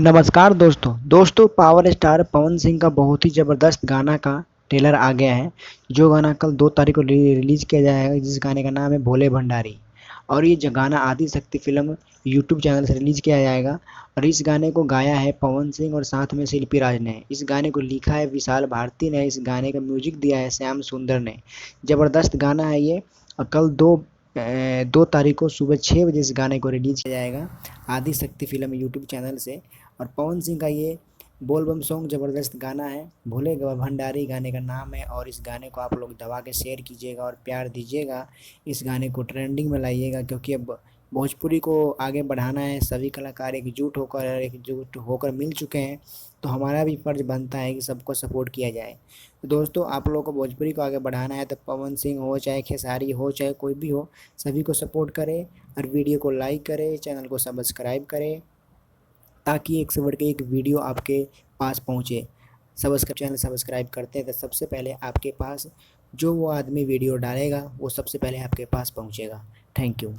नमस्कार दोस्तों power star Pawan Singh का बहुत ही ज़बरदस्त गाना का ट्रेलर आ गया है। जो गाना कल 2 तारीख को रिलीज़ किया जाएगा, जिस गाने का नाम है भोले भंडारी। और ये जो गाना आदि शक्ति फिल्म यूट्यूब चैनल से रिलीज़ किया जाएगा। और इस गाने को गाया है पवन सिंह और साथ में शिल्पी राज ने। इस गाने को लिखा है विशाल भारती ने। इस गाने का म्यूजिक दिया है श्याम सुंदर ने। ज़बरदस्त गाना है ये। और कल 2 तारीख को सुबह 6 बजे इस गाने को रिलीज़ किया जाएगा आदि शक्ति फिल्म यूट्यूब चैनल से। और पवन सिंह का ये बोल बम सॉन्ग ज़बरदस्त गाना है। भोले भंडारी गाने का नाम है। और इस गाने को आप लोग दबा के शेयर कीजिएगा और प्यार दीजिएगा। इस गाने को ट्रेंडिंग में लाइएगा, क्योंकि अब भोजपुरी को आगे बढ़ाना है। सभी कलाकार एकजुट होकर मिल चुके हैं, तो हमारा भी फ़र्ज़ बनता है कि सबको सपोर्ट किया जाए। तो दोस्तों, आप लोगों को भोजपुरी को आगे बढ़ाना है तो पवन सिंह हो, चाहे खेसारी हो, चाहे कोई भी हो, सभी को सपोर्ट करें और वीडियो को लाइक करें, चैनल को सब्सक्राइब करें, ताकि एक से बढ़ के एक वीडियो आपके पास पहुँचे। चैनल सब्सक्राइब करते हैं तो सबसे पहले आपके पास जो वो आदमी वीडियो डालेगा वो सबसे पहले आपके पास पहुँचेगा। Thank you.